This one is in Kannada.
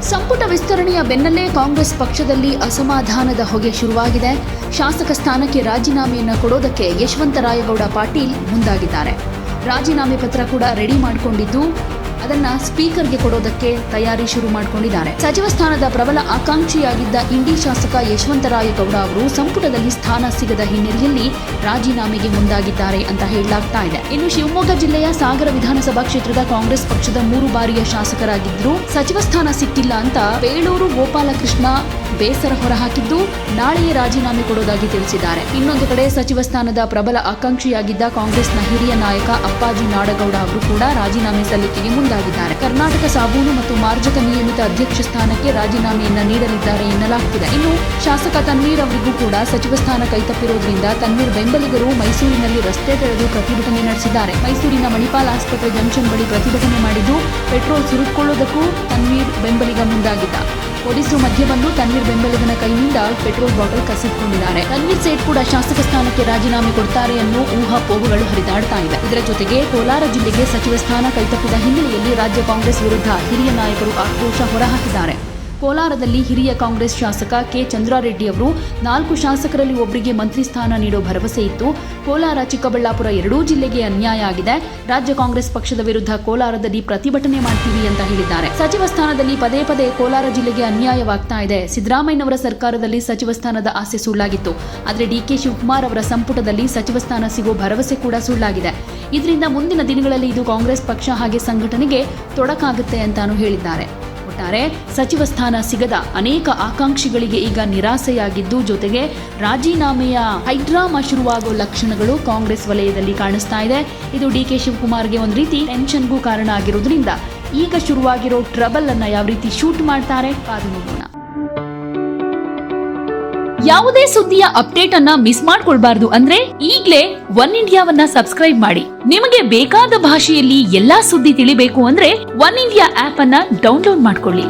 ಸಂಪುಟ ವಿಸ್ತರಣೆಯ ಬೆನ್ನಲ್ಲೇ ಕಾಂಗ್ರೆಸ್ ಪಕ್ಷದಲ್ಲಿ ಅಸಮಾಧಾನದ ಹೊಗೆ ಶುರುವಾಗಿದೆ. ಶಾಸಕ ಸ್ಥಾನಕ್ಕೆ ರಾಜೀನಾಮೆಯನ್ನು ಕೊಡೋದಕ್ಕೆ ಯಶವಂತರಾಯಗೌಡ ಪಾಟೀಲ್ ಮುಂದಾಗಿದ್ದಾರೆ. ರಾಜೀನಾಮೆ ಪತ್ರ ಕೂಡ ರೆಡಿ ಮಾಡಿಕೊಂಡಿದ್ದು ಅದನ್ನ ಸ್ಪೀಕರ್ಗೆ ಕೊಡೋದಕ್ಕೆ ತಯಾರಿ ಶುರು ಮಾಡಿಕೊಂಡಿದ್ದಾರೆ. ಸಚಿವ ಸ್ಥಾನದ ಪ್ರಬಲ ಆಕಾಂಕ್ಷಿಯಾಗಿದ್ದ ಇಂಡಿ ಶಾಸಕ ಯಶವಂತರಾಯಗೌಡ ಅವರು ಸಂಪುಟದಲ್ಲಿ ಸ್ಥಾನ ಸಿಗದ ಹಿನ್ನೆಲೆಯಲ್ಲಿ ರಾಜೀನಾಮೆಗೆ ಮುಂದಾಗಿದ್ದಾರೆ ಅಂತ ಹೇಳಲಾಗ್ತಾ ಇದೆ. ಇನ್ನು ಶಿವಮೊಗ್ಗ ಜಿಲ್ಲೆಯ ಸಾಗರ ವಿಧಾನಸಭಾ ಕ್ಷೇತ್ರದ ಕಾಂಗ್ರೆಸ್ ಪಕ್ಷದ 3 ಬಾರಿಯ ಶಾಸಕರಾಗಿದ್ರು ಸಚಿವ ಸ್ಥಾನ ಸಿಕ್ಕಿಲ್ಲ ಅಂತ ಬೇಳೂರು ಗೋಪಾಲಕೃಷ್ಣ ಬೇಸರ ಹೊರಹಾಕಿದ್ದು ನಾಳೆಯೇ ರಾಜೀನಾಮೆ ಕೊಡೋದಾಗಿ ತಿಳಿಸಿದ್ದಾರೆ. ಇನ್ನೊಂದು ಕಡೆ ಸಚಿವ ಸ್ಥಾನದ ಪ್ರಬಲ ಆಕಾಂಕ್ಷಿಯಾಗಿದ್ದ ಕಾಂಗ್ರೆಸ್ನ ಹಿರಿಯ ನಾಯಕ ಅಪ್ಪಾಜಿ ನಾಡಗೌಡ ಅವರು ಕೂಡ ರಾಜೀನಾಮೆ ಸಲ್ಲಿಕೆಗೆ ಮುಂದಾಗಿದ್ದಾರೆ. ಕರ್ನಾಟಕ ಸಾಬೂನು ಮತ್ತು ಮಾರ್ಜಕ ನಿಯಮಿತ ಅಧ್ಯಕ್ಷ ಸ್ಥಾನಕ್ಕೆ ರಾಜೀನಾಮೆಯನ್ನ ನೀಡಲಿದ್ದಾರೆ ಎನ್ನಲಾಗ್ತಿದೆ. ಇನ್ನು ಶಾಸಕ ತನ್ವೀರ್ ಅವರಿಗೂ ಕೂಡ ಸಚಿವ ಸ್ಥಾನ ಕೈತಪ್ಪಿರೋದ್ರಿಂದ ತನ್ವೀರ್ ಬೆಂಬಲಿಗರು ಮೈಸೂರಿನಲ್ಲಿ ರಸ್ತೆ ತೆರೆದು ಪ್ರತಿಭಟನೆ ನಡೆಸಿದ್ದಾರೆ. ಮೈಸೂರಿನ ಮಣಿಪಾಲ್ ಆಸ್ಪತ್ರೆ ಜಂಕ್ಷನ್ ಬಳಿ ಪ್ರತಿಭಟನೆ ಮಾಡಿದ್ದು ಪೆಟ್ರೋಲ್ ಸುರಿದುಕೊಳ್ಳುವುದಕ್ಕೂ ತನ್ವೀರ್ ಬೆಂಬಲಿಗ ಮುಂದಾಗಿದ್ದ. ಪೊಲೀಸರು ಮಧ್ಯೆ ಬಂದು ತನ್ವೀರ್ ಬೆಂಬಲಿಗನ ಕೈಯಿಂದ ಪೆಟ್ರೋಲ್ ಬಾಟಲ್ ಕಸಿದುಕೊಂಡಿದ್ದಾರೆ. ತನ್ವೀರ್ ಸೇಠ್ ಕೂಡ ಶಾಸಕ ಸ್ಥಾನಕ್ಕೆ ರಾಜೀನಾಮೆ ಕೊಡ್ತಾರೆ ಅನ್ನೋ ಊಹಾಪೋಹಗಳು ಹರಿದಾಡ್ತಾ ಇದೆ. ಇದರ ಜೊತೆಗೆ ಕೋಲಾರ ಜಿಲ್ಲೆಗೆ ಸಚಿವ ಸ್ಥಾನ ಕೈತಪ್ಪಿದ ಹಿನ್ನೆಲೆಯಲ್ಲಿ ರಾಜ್ಯ ಕಾಂಗ್ರೆಸ್ ವಿರುದ್ಧ ಹಿರಿಯ ನಾಯಕರು ಆಕ್ರೋಶ ಹೊರಹಾಕಿದ್ದಾರೆ. ಕೋಲಾರದಲ್ಲಿ ಹಿರಿಯ ಕಾಂಗ್ರೆಸ್ ಶಾಸಕ ಕೆ ಚಂದ್ರಾರೆಡ್ಡಿ ಅವರು 4 ಶಾಸಕರಲ್ಲಿ ಒಬ್ಬರಿಗೆ ಮಂತ್ರಿ ಸ್ಥಾನ ನೀಡೋ ಭರವಸೆ ಇತ್ತು. ಕೋಲಾರ ಚಿಕ್ಕಬಳ್ಳಾಪುರ ಎರಡೂ ಜಿಲ್ಲೆಗೆ ಅನ್ಯಾಯ ಆಗಿದೆ. ರಾಜ್ಯ ಕಾಂಗ್ರೆಸ್ ಪಕ್ಷದ ವಿರುದ್ಧ ಕೋಲಾರದಲ್ಲಿ ಪ್ರತಿಭಟನೆ ಮಾಡ್ತೀವಿ ಅಂತ ಹೇಳಿದ್ದಾರೆ. ಸಚಿವ ಸ್ಥಾನದಲ್ಲಿ ಪದೇ ಪದೇ ಕೋಲಾರ ಜಿಲ್ಲೆಗೆ ಅನ್ಯಾಯವಾಗ್ತಾ ಇದೆ. ಸಿದ್ದರಾಮಯ್ಯನವರ ಸರ್ಕಾರದಲ್ಲಿ ಸಚಿವ ಸ್ಥಾನದ ಆಸೆ ಸುಳ್ಳಾಗಿತ್ತು. ಆದರೆ ಡಿಕೆ ಶಿವಕುಮಾರ್ ಅವರ ಸಂಪುಟದಲ್ಲಿ ಸಚಿವ ಸ್ಥಾನ ಸಿಗೋ ಭರವಸೆ ಕೂಡ ಸುಳ್ಳಾಗಿದೆ. ಇದರಿಂದ ಮುಂದಿನ ದಿನಗಳಲ್ಲಿ ಇದು ಕಾಂಗ್ರೆಸ್ ಪಕ್ಷ ಹಾಗೆ ಸಂಘಟನೆಗೆ ತೊಡಕಾಗುತ್ತೆ ಅಂತಾನೂ ಹೇಳಿದ್ದಾರೆ. ಒಟ್ಟಾರೆ ಸಚಿವ ಸ್ಥಾನ ಸಿಗದ ಅನೇಕ ಆಕಾಂಕ್ಷಿಗಳಿಗೆ ಈಗ ನಿರಾಸೆಯಾಗಿದ್ದು ಜೊತೆಗೆ ರಾಜೀನಾಮೆಯ ಹೈಡ್ರಾಮಾ ಶುರುವಾಗುವ ಲಕ್ಷಣಗಳು ಕಾಂಗ್ರೆಸ್ ವಲಯದಲ್ಲಿ ಕಾಣಿಸ್ತಾ ಇದೆ. ಇದು ಡಿಕೆ ಶಿವಕುಮಾರ್ಗೆ ಒಂದು ರೀತಿ ಟೆನ್ಷನ್ಗೂ ಕಾರಣ ಆಗಿರೋದ್ರಿಂದ ಈಗ ಶುರುವಾಗಿರೋ ಟ್ರಬಲ್ ಅನ್ನ ಯಾವ ರೀತಿ ಶೂಟ್ ಮಾಡ್ತಾರೆ ಕಾದು ನೋಡೋಣ. ಯಾವುದೇ ಸುದ್ದಿಯ ಅಪ್ಡೇಟ್ ಅನ್ನ ಮಿಸ್ ಮಾಡ್ಕೊಳ್ಬಾರ್ದು ಅಂದ್ರೆ ಈಗ್ಲೇ ಒನ್ ಇಂಡಿಯಾವನ್ನ ಸಬ್ಸ್ಕ್ರೈಬ್ ಮಾಡಿ. ನಿಮಗೆ ಬೇಕಾದ ಭಾಷೆಯಲ್ಲಿ ಎಲ್ಲಾ ಸುದ್ದಿ ತಿಳಿಬೇಕು ಅಂದ್ರೆ ಒನ್ ಇಂಡಿಯಾ ಆಪ್ ಅನ್ನ ಡೌನ್ಲೋಡ್ ಮಾಡ್ಕೊಳ್ಳಿ.